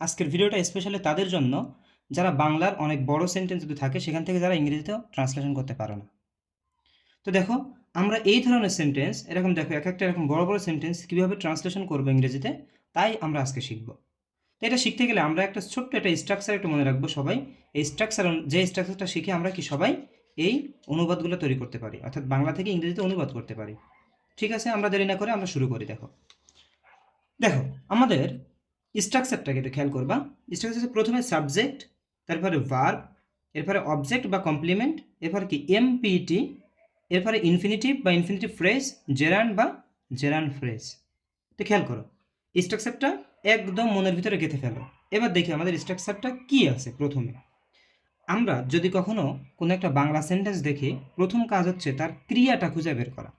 আজকের ভিডিওটা স্পেশালি তাদের জন্য যারা বাংলার অনেক বড় সেন্টেন্স যদি থাকে সেখান থেকে যারা ইংরেজিতেও ট্রান্সলেশন করতে পারে না। তো দেখো, আমরা এই ধরনের সেন্টেন্স এরকম দেখো এক একটা এরকম বড় বড় সেন্টেন্স কীভাবে ট্রান্সলেশন করবো ইংরেজিতে, তাই আমরা আজকে শিখব। তো এটা শিখতে গেলে আমরা একটা ছোট্ট একটা স্ট্রাকচার একটু মনে রাখবো সবাই। এই স্ট্রাকচার, যে স্ট্রাকচারটা শিখে আমরা কি সবাই এই অনুবাদগুলো তৈরি করতে পারি, অর্থাৎ বাংলা থেকে ইংরেজিতে অনুবাদ করতে পারি। ঠিক আছে, আমরা দেরি না করে আমরা শুরু করি। দেখো দেখো আমাদের স্ট্রাকচারটাকে একটু খেয়াল করবা। স্ট্রাকচার প্রথমে সাবজেক্ট, তারপরে ভার্ব, এরপরে অবজেক্ট বা কমপ্লিমেন্ট, এরপরে কি এমপিটি, এরপরে ইনফিনিটিভ বা ইনফিনিটিভ ফ্রেজ, জেরান্ড বা জেরান্ড ফ্রেজ। তো খেয়াল করো, স্ট্রাকচারটা একদম মনের ভিতরে গেঁথে ফেলো। এবার দেখি আমাদের স্ট্রাকচারটা কি আছে। প্রথমে আমরা যদি কখনো কোনো একটা বাংলা সেন্টেন্স দেখি, প্রথম কাজ হচ্ছে তার ক্রিয়াটা খুঁজে বের করা,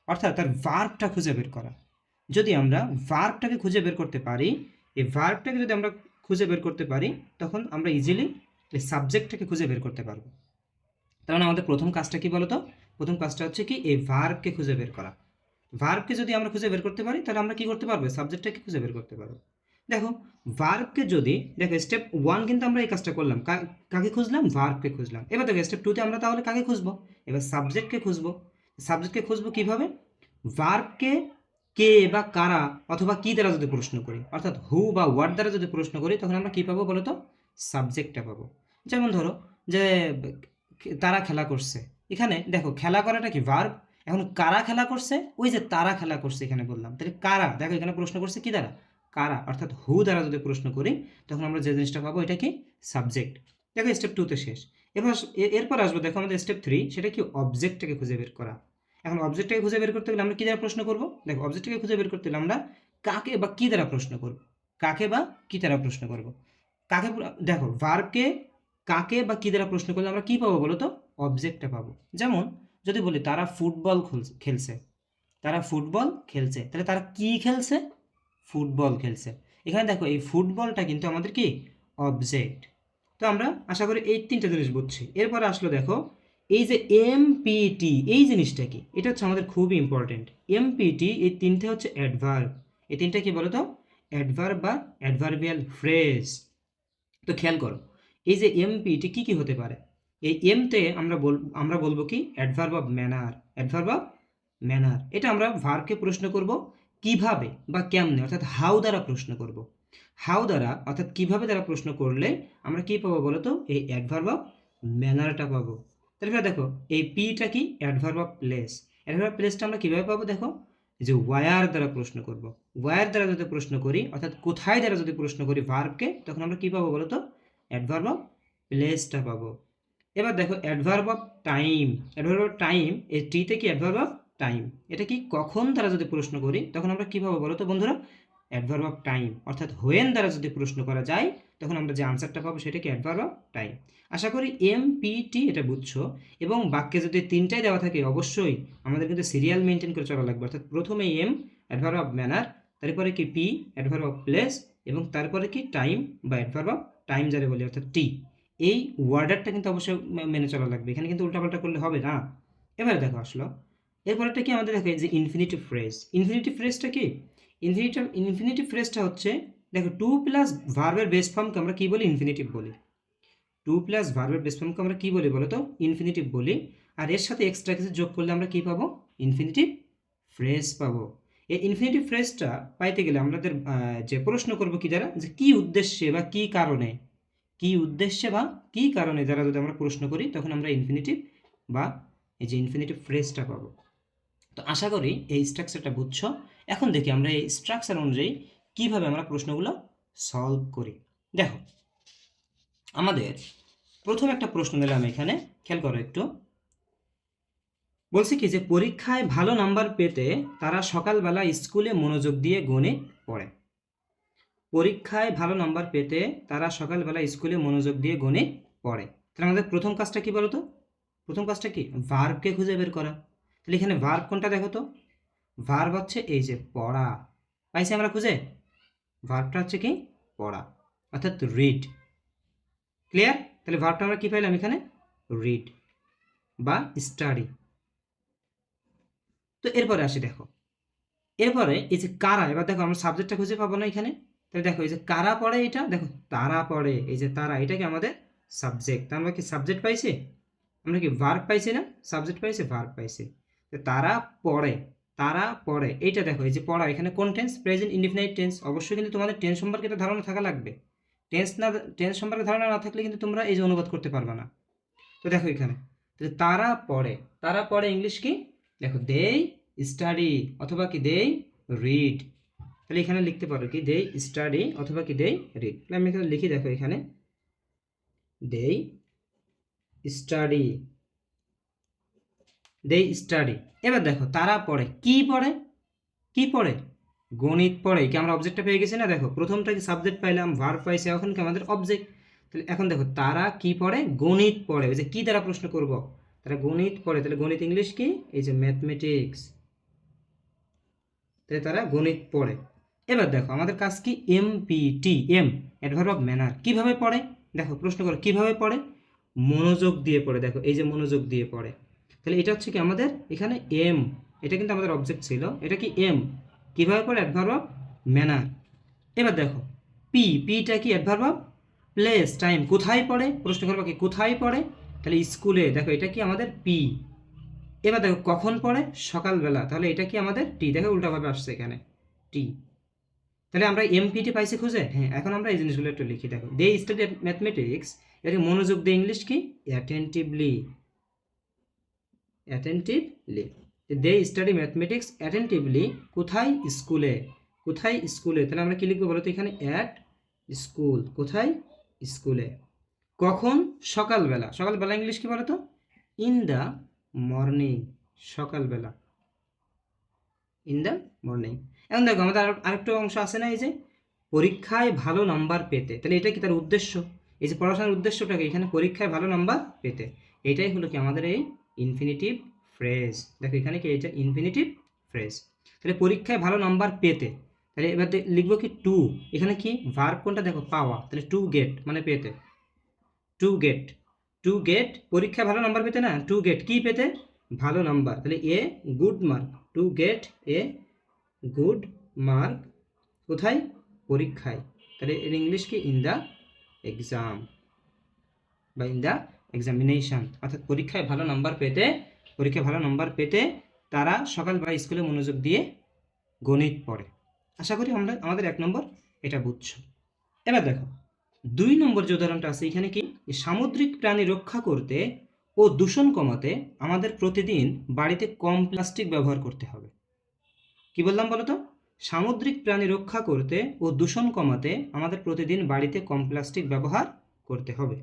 অর্থাৎ তার ভার্বটা খুঁজে বের করা। যদি আমরা ভার্বটাকে খুঁজে বের করতে পারি, এই ভার্বটাকে যদি আমরা খুঁজে বের করতে পারি, তখন আমরা ইজিলি এই সাবজেক্টটাকে খুঁজে বের করতে পারবো। তার মানে আমাদের প্রথম কাজটা কি বলতো? প্রথম কাজটা হচ্ছে কি এই ভার্বকে খুঁজে বের করা। ভার্বকে যদি আমরা খুঁজে বের করতে পারি, তাহলে আমরা কি করতে পারবো? সাবজেক্টটাকে খুঁজে বের করতে পারবো। দেখো, ভার্বকে যদি দেখো, স্টেপ 1 কিন্তু আমরা এই কাজটা করলাম, কাকে খুঁজলাম? ভার্বকে খুঁজলাম। এবার দেখো স্টেপ 2তে আমরা তাহলে কাকে খুঁজবো? এবার সাবজেক্টকে খুঁজবো। সাবজেক্টকে খুঁজবো কিভাবে? ভার্বকে কে বা কারা অথবা কি দ্বারা যদি প্রশ্ন করি, অর্থাৎ হু বা হোয়াট দ্বারা যদি প্রশ্ন করি, তখন আমরা কি পাবো বলতো? সাবজেক্টটা পাবো। যেমন ধরো যে তারা খেলা করছে, এখানে দেখো খেলা করাটা কি? ভার্ব। এখন কারা খেলা করছে? ওই যে তারা খেলা করছে এখানে বললাম। তাহলে কারা, দেখো এখানে প্রশ্ন করছে কি দ্বারা? কারা, অর্থাৎ হু দ্বারা যদি প্রশ্ন করি, তখন আমরা যে জিনিসটা পাবো এটা কি? সাবজেক্ট। দেখো স্টেপ 2তে শেষ। এবার এরপর আসবো দেখো আমাদের স্টেপ 3, সেটা কি? অবজেক্টটাকে খুঁজে বের করা। এখন অবজেক্টটাকে খুঁজে বের করতে গেলে আমরা কি দ্বারা প্রশ্ন করব? দেখো অবজেক্টটাকে খুঁজে বের করতে গেলে আমরা কাকে বা কি দ্বারা প্রশ্ন করব? কাকে বা কি দ্বারা প্রশ্ন করব? কাকে, দেখো ভার্বকে কাকে বা কি দ্বারা প্রশ্ন করলে আমরা কি পাবো বলো তো? অবজেক্টটা পাবো। যেমন যদি বলি তারা ফুটবল খেলছে, তারা ফুটবল খেলছে, তাহলে তারা কি খেলছে? ফুটবল খেলছে। এখানে দেখো এই ফুটবলটা কিন্তু আমাদের কি? অবজেক্ট। তো আমরা আশা করি এই 3টা জিনিস বুঝছি। এরপর আসলো দেখো এই যে এমপিটি, এই জিনিসটা কি? এটা হচ্ছে আমাদের খুবই ইম্পর্টেন্ট। এমপিটি এই 3টে হচ্ছে অ্যাডভার্ব। এই 3টা কি বলো তো? অ্যাডভার্ব বা অ্যাডভার্বিয়াল ফ্রেজ। তো খেয়াল করো, এই যে এমপিটি কি কি হতে পারে? এই এমতে আমরা বলবো কি? Adverb of manner. Adverb of manner, এটা আমরা ভার্বকে প্রশ্ন করব কিভাবে বা কেমনে, অর্থাৎ হাউ দ্বারা প্রশ্ন করব। হাউ দ্বারা অর্থাৎ কিভাবে দ্বারা প্রশ্ন করলে আমরা কি পাবো বলো তো? এই অ্যাডভার্ব অফ ম্যানারটা পাবো। তাহলে দেখো এই পিটা কি? Adverb of place. Adverb of প্লেসটা আমরা কিভাবে পাবো? দেখো যে ওয়ার দ্বারা প্রশ্ন করব। ওয়ার দ্বারা যদি প্রশ্ন করি, অর্থাৎ কোথায় দ্বারা যদি প্রশ্ন করি ভার্বকে, তখন আমরা কি পাবো বলো তো? অ্যাডভার্ব অফ প্লেসটা পাবো। এবার দেখো adverb of time. Adverb of time, এই টিতে কি? Adverb of time. এটা কি? কখন দ্বারা যদি প্রশ্ন করি, তখন আমরা কি পাবো বলো তো বন্ধুরা? Adverb of time. অর্থাৎ হোয়েন দ্বারা যদি প্রশ্ন করা যায়, তখন আমরা যে আনসারটা পাবো সেটা কি? Adverb of time. আশা করি এমপিটি এটা বুঝছো। এবং বাক্যে যদি 3টাই দেওয়া থাকে, অবশ্যই আমাদের কিন্তু সিরিয়াল মেনটেন করে চলা লাগবে। অর্থাৎ প্রথমে এম, অ্যাডভার্ব অফ ম্যানার, তারপরে কি পি, অ্যাডভার্ব অফ প্লেস, এবং তারপরে কি? টাইম বা অ্যাডভার্ব অফ টাইম যারা বলি, অর্থাৎ টি। এই ওয়ার্ডারটা কিন্তু অবশ্যই মেনে চলা লাগবে, এখানে কিন্তু উল্টাপাল্টা করলে হবে না। এবারে দেখো আসলো এরপরটা কি আমাদের? দেখো যে ইনফিনিটিভ ফ্রেজ। ইনফিনিটিভ ফ্রেজটা কি? ইনফিনিটিভ ফ্রেজটা হচ্ছে, দেখো টু প্লাস ভার্বের বেস ফর্মকে আমরা কি বলি? ইনফিনিটিভ বলি। টু প্লাস ভার্বের বেস ফর্মকে আমরা কি বলি বলো তো? ইনফিনিটিভ বলি। আর এর সাথে এক্সট্রা কিছু যোগ করলে আমরা কি পাবো? ইনফিনিটিভ ফ্রেজ পাবো। এই ইনফিনিটিভ ফ্রেজটা পাইতে গেলে আমাদের যে প্রশ্ন করব কি দ্বারা, যে কি উদ্দেশ্যে বা কি কারণে, কি উদ্দেশ্যে বা কি কারণে যারা যদি আমরা প্রশ্ন করি, তখন আমরা ইনফিনিটিভ বা এই যে ইনফিনিটিভ ফ্রেজটা পাবো। তো আশা করি এই স্ট্রাকচারটা বুঝছো। এখন দেখি আমরা এই স্ট্রাকচার অনুযায়ী কিভাবে আমরা প্রশ্নগুলো সলভ করি। দেখো আমাদের প্রথম একটা প্রশ্ন নিলাম এখানে, খেয়াল করো একটু। বলছে কি যে পরীক্ষায় ভালো নাম্বার পেতে তারা সকালবেলা স্কুলে মনোযোগ দিয়ে গণিত পড়ে। পরীক্ষায় ভালো নাম্বার পেতে তারা সকালবেলা স্কুলে মনোযোগ দিয়ে গণিত পড়ে। তাহলে আমাদের প্রথম কাজটা কি বলতো? প্রথম কাজটা কি? ভার্বকে খুঁজে বের করা। তাহলে এখানে ভার্ব কোনটা দেখো তো? ভার্ব হচ্ছে এই যে পড়া। পাইছি আমরা খুঁজে? ভার্বটা হচ্ছে কি? পড়া, অর্থাৎ রিড। ক্লিয়ার? তাহলে ভার্বটা আমরা কি পাইলাম এখানে? রিড বা স্টাডি। তো এরপরে আসি দেখো, এরপরে এই যে কারা, এবার দেখো আমরা সাবজেক্টটা খুঁজে পাবো না এখানে। তাহলে দেখো এই যে কারা পড়ে, এটা দেখো তারা পড়ে, এই যে তারা, এটা কি আমাদের সাবজেক্ট। তার আমরা কি সাবজেক্ট পাইছি, আমরা কি ভার্ব পাইছি না, সাবজেক্ট পাইছি, ভার্ব পাইছি। তো তারা পড়ে, তারা পড়ে, এইটা দেখো এই যে পড়া, এখানে কোন টেন্স, প্রেজেন্ট ইনডিফিনাইট টেন্স। অবশ্যই কিন্তু তোমাদের টেন্স সম্পর্কে একটা ধারণা থাকা লাগবে। টেন্স সম্পর্কে ধারণা না থাকলে কিন্তু তোমরা এই যে অনুবাদ করতে পারবে না। তো দেখো এখানে তারা পড়ে, তারা পড়ে ইংলিশ কি, দেখো দে স্টাডি অথবা কি দে রিড। তাহলে এখানে লিখতে পারো কি দে স্টাডি অথবা কি দে রিড। তাহলে আমি এখানে লিখি, দেখো এখানে দে স্টাডি, দে স্টাডি। এবার দেখো তারা পড়ে, কি পড়ে, কি পড়ে, গণিত পড়ে। কি আমরা অবজেক্টটা পেয়ে গেছি না, দেখো প্রথমটা কি সাবজেক্ট পাইলাম, ভার্ব পাইছি, এখন কি আমাদের অবজেক্ট। তাহলে এখন দেখো তারা কি পড়ে, গণিত পড়ে। ওই যে কি দ্বারা প্রশ্ন করব, তারা গণিত পড়ে, তাহলে গণিত ইংলিশ কি, এই যে ম্যাথমেটিক্স। তাহলে তারা গণিত পড়ে। এবার দেখো আমাদের কাজ কি, MPT, M adverb of manner. কিভাবে পড়ে, দেখো প্রশ্ন করো কিভাবে পড়ে, মনোযোগ দিয়ে পড়ে, দেখো এই যে মনোযোগ দিয়ে পড়ে। তাহলে এটা হচ্ছে কি আমাদের এখানে এম, এটা কিন্তু আমাদের অবজেক্ট ছিল, এটা কি এম, কিভাবে পড়ে, অ্যাডভার্ব অফ ম্যানার। এবার দেখো পিটা কি, অ্যাডভার্ব অফ প্লেস টাইম, কোথায় পড়ে, প্রশ্ন করবো কি কোথায় পড়ে, তাহলে স্কুলে, দেখো এটা কি আমাদের পি। এবার দেখো কখন পড়ে, সকালবেলা, তাহলে এটা কি আমাদের টি, দেখো উল্টাভাবে আসছে এখানে টি। তাহলে আমরা এমপিটি পাইছি খুঁজে, হ্যাঁ এখন আমরা এই জিনিসগুলো একটু লিখি। দেখো দে স্টাডি ম্যাথমেটিক্স, এটাকে মনোযোগ দিয়ে ইংলিশ কি, attentively, attentively. They study mathematics attentively, কোথায়, স্কুলে, কোথায়, স্কুলে। তাহলে আমরা কি লিখবো বলো তো এখানে, অ্যাট স্কুল, কোথায়, স্কুলে। কখন, সকালবেলা, সকালবেলা ইংলিশ কি বলো তো, ইন দ্য মর্নিং, সকালবেলা, ইন দ্য মর্নিং। এখন দেখো আমাদের আরেকটা অংশ আছে না, এই যে পরীক্ষায় ভালো নাম্বার পেতে, তাহলে এটা কি তার উদ্দেশ্য, এই যে পড়াশোনার উদ্দেশ্যটাকে এখানে পরীক্ষায় ভালো নাম্বার পেতে, এটাই হলো কি আমাদের এই ইনফিনিটিভ ফ্রেজ। দেখো এখানে কি এটা ইনফিনিটিভ ফ্রেজ। তাহলে পরীক্ষায় ভালো নাম্বার পেতে, তাহলে এবার লিখবো কি টু, এখানে কি ভার্ব কোনটা, দেখো পাওয়া, তাহলে টু গেট মানে পেতে, টু গেট, টু গেট পরীক্ষায় ভালো নাম্বার পেতে না, টু গেট কি পেতে, ভালো নাম্বার, তাহলে a good mark, to get a good mark, কোথায়, পরীক্ষায়। তাহলে এর ইংলিশ কি, ইন দ্য এক্সাম বা ইন দ্য এক্সামিনেশন। অর্থাৎ পরীক্ষায় ভালো নাম্বার পেতে, পরীক্ষায় ভালো নাম্বার পেতে তারা সকালবেলা স্কুলে মনোযোগ দিয়ে গণিত পড়ে। আশা করি আমরা আমাদের 1 নম্বর এটা বুঝছো। এবার দেখো 2 নম্বর যে উদাহরণটা আছে এখানে কি, সামুদ্রিক প্রাণী রক্ষা করতে ও দূষণ কমাতে আমাদের প্রতিদিন বাড়িতে কম প্লাস্টিক ব্যবহার করতে হবে। কি বললাম বলো তো, সামুদ্রিক প্রাণী রক্ষা করতে ও দূষণ কমাতে আমাদের প্রতিদিন বাড়িতে কম প্লাস্টিক ব্যবহার করতে হবে।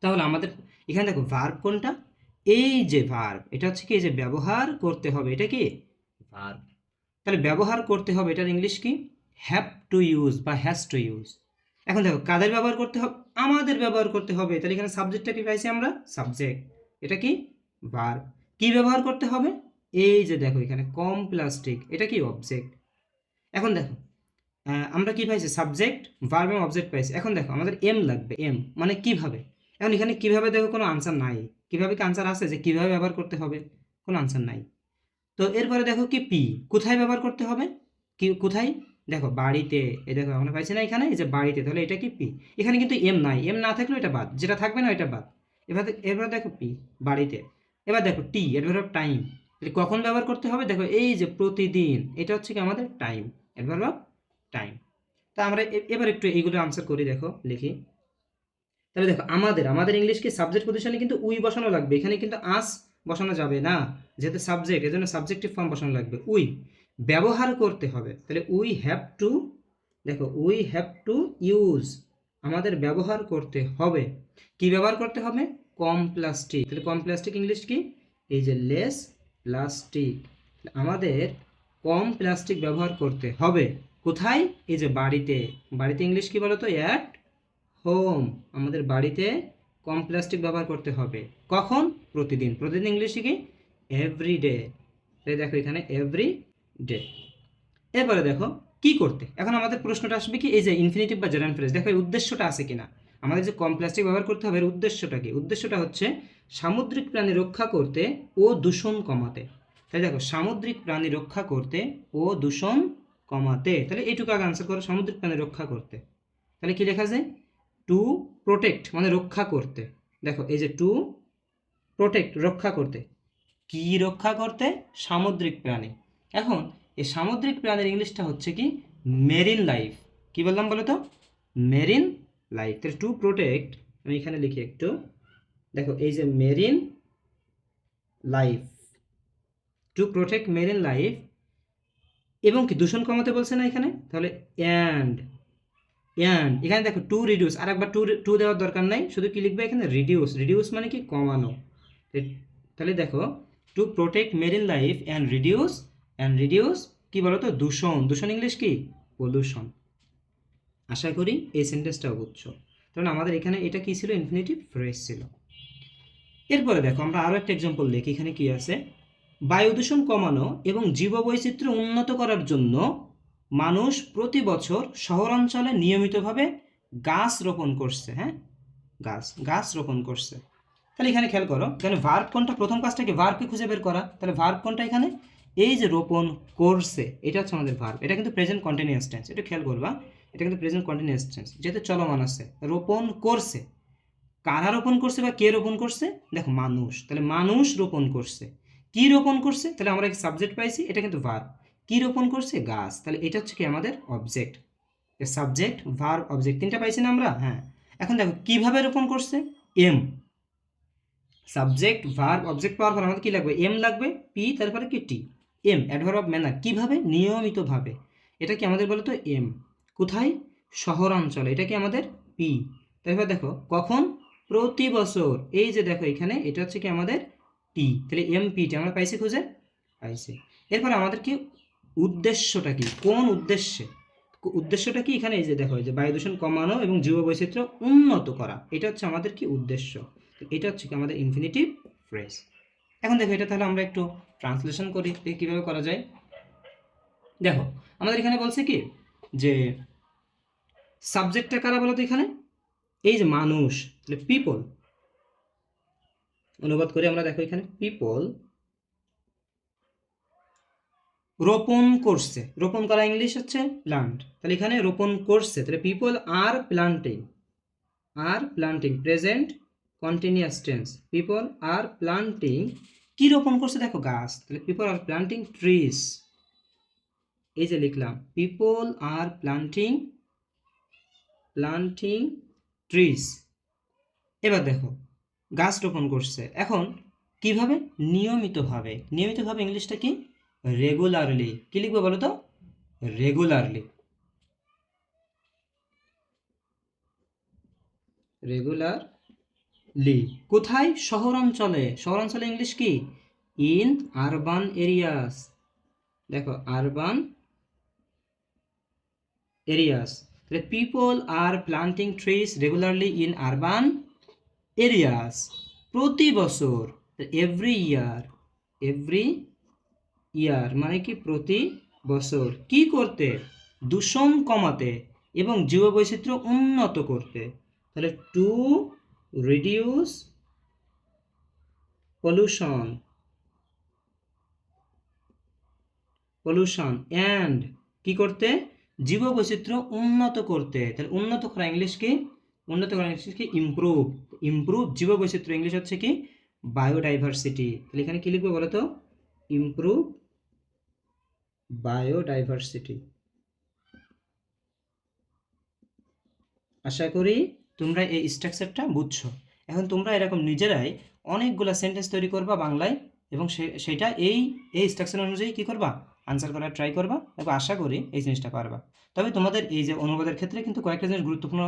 তাহলে আমাদের এখানে দেখো ভার্ব কোনটা, এই যে ভার্ব, এটা হচ্ছে কি, এই যে ব্যবহার করতে হবে, এটা কি ভার্ব। তাহলে ব্যবহার করতে হবে, এটার ইংলিশ কি, হ্যাভ টু ইউজ বা হ্যাজ টু ইউজ। এখন দেখো কাদের ব্যবহার করতে হবে, আমাদের ব্যবহার করতে হবে, তাহলে এখানে সাবজেক্টটা কি পাইছি আমরা, সাবজেক্ট, এটা কি ভার্ব। কি ব্যবহার করতে হবে, এই যে দেখো এখানে কম প্লাস্টিক, এটা কি অবজেক্ট। এখন দেখো আমরা কি পাইছি, সাবজেক্ট, ভার্ব এবং অবজেক্ট পাইছি। এখন দেখো আমাদের এম লাগবে, এম মানে কিভাবে। এখন এখানে কিভাবে দেখো কোনো আনসার নাই, কিভাবে কি আনসার আছে যে কিভাবে ব্যবহার করতে হবে, কোনো আনসার নাই। তো এরপরে দেখো কি পি, কোথায় ব্যবহার করতে হবে, কি কোথায়, দেখো বাড়িতে, এই দেখো আমরা পাইছি না এখানে, এই যে বাড়িতে, তাহলে এটা কি পি। এখানে কিন্তু এম নাই, এম না থাকলেও এটা বাদ, যেটা থাকবে না এটা বাদ। এবার দেখো পি, বাড়িতে। এবার দেখো টি, অ্যাডভার্ব অফ টাইম, তাহলে কখন ব্যবহার করতে হবে, দেখো এই যে প্রতিদিন, এটা হচ্ছে কি আমাদের টাইম, অ্যাডভার্ব অফ টাইম। তা আমরা এবার একটু এইগুলো আনসার করি, দেখো লিখি। তাহলে দেখো আমাদের ইংলিশকে সাবজেক্ট পজিশনে কিন্তু উই বসানো লাগবে, এখানে কিন্তু আস বসানো যাবে না, যেহেতু সাবজেক্ট এজন্য সাবজেক্টিভ ফর্ম বসানো লাগবে, উই। ব্যবহার করতে হবে, তাহলে উই হ্যাভ টু, দেখো উই হ্যাভ টু ইউজ, আমাদের ব্যবহার করতে হবে। কি ব্যবহার করতে হবে, কম প্লাস্টিক, তাহলে কম প্লাস্টিক ইংলিশ কি, এই যে লেস প্লাস্টিক, আমাদের কম প্লাস্টিক ব্যবহার করতে হবে। কোথায়, এই যে বাড়িতে, বাড়িতে ইংলিশ কি বলো তো, অ্যাট হোম, আমাদের বাড়িতে কম প্লাস্টিক ব্যবহার করতে হবে। কখন, প্রতিদিন, প্রতিদিন ইংলিশে কি, এভরি ডে। তাই দেখো এখানে এভরি ডে। এরপরে দেখো কি করতে, এখন আমাদের প্রশ্নটা আসবে কি, এই যে ইনফিনিটিভ বা জেরান্ড ফ্রেজ, দেখো এই উদ্দেশ্যটা আছে কিনা, আমাদের যে কম প্লাস্টিক ব্যবহার করতে হবে এর উদ্দেশ্যটা কি, উদ্দেশ্যটা হচ্ছে সামুদ্রিক প্রাণী রক্ষা করতে ও দূষণ কমাতে। তাই দেখো সামুদ্রিক প্রাণী রক্ষা করতে ও দূষণ কমাতে। তাহলে এইটুকু আগে আনসার করো, সামুদ্রিক প্রাণী রক্ষা করতে। তাহলে কি লেখা যায়? টু প্রোটেক্ট মানে রক্ষা করতে। দেখো এই যে টু প্রোটেক্ট রক্ষা করতে, কি রক্ষা করতে? সামুদ্রিক প্রাণী। এখন এই সামুদ্রিক প্রাণীর ইংলিশটা হচ্ছে কি? Marine life. কি বললাম বলো তো? Marine life. তাহলে টু প্রোটেক্ট, আমি এখানে লিখি একটু, দেখো এই যে marine life, to protect marine life, এবং কি দূষণ কমাতে বলছে না এখানে? তাহলে অ্যান্ড এখানে দেখো টু রিডিউস, আর একবার টু দেওয়ার দরকার নাই, শুধু কি লিখবে এখানে? রিডিউস। রিডিউস মানে কি? কমানো। তাহলে দেখো to protect marine life and reduce কি বলো তো? দূষণ। দূষণ ইংলিশ কি? পলিউশন। আশা করি এই সেন্টেন্সটাও বুঝছো। কারণ আমাদের এখানে এটা কি ছিল? ইনফিনিটিভ ফ্রেজ ছিল। এরপরে দেখো আমরা আরও একটা এক্সাম্পল দেখি, এখানে কি আছে? বায়ু দূষণ কমানো এবং জীববৈচিত্র্য উন্নত করার জন্য মানুষ প্রতি বছর শহরাঞ্চলে নিয়মিতভাবে গাছ রোপণ করছে। হ্যাঁ, গাছ রোপণ করছে। তাহলে এখানে খেয়াল করো, এখানে ভার্ব কোনটা? প্রথম কাজটা কি? ভার্বকে খুঁজে বের করা। তাহলে ভার্ব কোনটা এখানে? এই যে রোপণ করছে, এটা হচ্ছে আমাদের ভার্ব। এটা কিন্তু প্রেজেন্ট কন্টিনিউয়াস টেন্স, এটা খেয়াল করবা, এটা কিন্তু প্রেজেন্ট কন্টিনিউয়াস টেন্স, যেহেতু চলমান আছে। রোপণ করছে, কারা রোপণ করছে বা কে রোপণ করছে? দেখো মানুষ। তাহলে মানুষ রোপণ করছে। কি রোপণ করছে? তাহলে আমরা সাবজেক্ট পাইছি, এটা কিন্তু ভার্ব। কি রোপণ করছে? গাছ। তাহলে এটা হচ্ছে কি? আমাদের অবজেক্ট। সাবজেক্ট, ভার্ব, অবজেক্ট, তিনটা পাইছি না আমরা? হ্যাঁ। এখন দেখো কিভাবে রোপণ করছে? এম। সাবজেক্ট, ভার্ব, অবজেক্ট পাওয়ার পর আমাদের কি লাগবে? এম লাগবে, পি, তারপরে কি? T. M adverb of manner. কিভাবে? নিয়মিতভাবে। এটা কি আমাদের বলো তো? এম। কোথায়? শহরাঞ্চলে। এটা কি আমাদের? পি। তারপর দেখো কখন? প্রতি বছর। এই যে দেখো এখানে এটা হচ্ছে কি? আমাদের টি। তাহলে এম পি টি আমরা পাইছি, খুঁজে পাইছি। এরপর আমাদের কি? উদ্দেশ্যটা কি? কোন উদ্দেশ্যে? উদ্দেশ্যটা কি? এখানে এই যে দেখো, এই যে বায়ু দূষণ কমানো এবং জীববৈচিত্র্য উন্নত করা, এটা হচ্ছে আমাদের কি? উদ্দেশ্য। এটা হচ্ছে কি? আমাদের ইনফিনিটিভ ফ্রেজ। এখন দেখো এটা তাহলে আমরা একটু ট্রান্সলেশন করি, দেখি কীভাবে করা যায়। দেখো আমাদের এখানে বলছে কি? যে সাবজেক্টটা কারা বলো তো এখানে? এই যে মানুষ, তাহলে পিপল। অনুবাদ করে আমরা দেখো এখানে পিপল রোপণ করছে। রোপণ করা ইংলিশ হচ্ছে প্লান্ট। তাহলে এখানে রোপণ করছে, তাহলে people are planting. Present continuous tense. People are planting, কি রোপণ করছে? দেখো গাছ। তাহলে পিপল আর প্লান্টিং ট্রিজ। এই যে লিখলাম পিপল আর প্লান্টিং ট্রিজ। এবার দেখো গাছ রোপণ করছে। এখন কিভাবে? নিয়মিতভাবে। নিয়মিতভাবে ইংলিশটা কি? রেগুলারলি। কি লিখবো বলো তো? রেগুলারলি। কোথায়? শহরাঞ্চলে। শহরাঞ্চলে ইংলিশ কি? In urban areas. দেখো আরবান এরিয়াস। তাহলে people are planting trees regularly in urban areas. প্রতি বছর। এভরি ইয়ার মানে কি? প্রতি বছর। কি করতে? দূষণ কমাতে এবং জীববৈচিত্র্য উন্নত করতে। তাহলে টু রিডিউস পলিউশন অ্যান্ড কি করতে? জীববৈচিত্র্য উন্নত করতে। তাহলে উন্নত করা ইংলিশ কি? ইমপ্রুভ জীববৈচিত্র্য ইংলিশ হচ্ছে কি? বায়োডাইভার্সিটি। তাহলে এখানে কি লিখবো বলো তো? Improve biodiversity. আশা করি তোমরা এই স্ট্রাকচারটা বুঝছো। এখন তোমরা এরকম নিজেরাই অনেকগুলো সেন্টেন্স তৈরি করবা বাংলায়, এবং সেটা এই স্ট্রাকচার অনুযায়ী কী করবা? আনসার করার ট্রাই করবা, এবং আশা করি এই জিনিসটা পারবা। তবে তোমাদের এই যে অনুবাদের ক্ষেত্রে কিন্তু কয়েকটা জিনিস গুরুত্বপূর্ণ,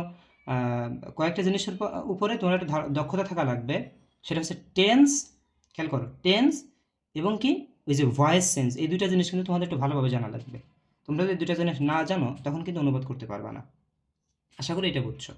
কয়েকটা জিনিসের উপরে তোমার একটা দক্ষতা থাকা লাগবে। সেটা হচ্ছে টেন্স। খেয়াল করো, টেন্স এবং কি ওই যে ভয়েস সেন্স, এই দুইটা জিনিস কিন্তু তোমাদের একটু ভালোভাবে জানা লাগবে। তোমরা যদি দুইটা জিনিস না জানো তখন কিন্তু অনুবাদ করতে পারবা না। আশা করি এটা বুঝছো।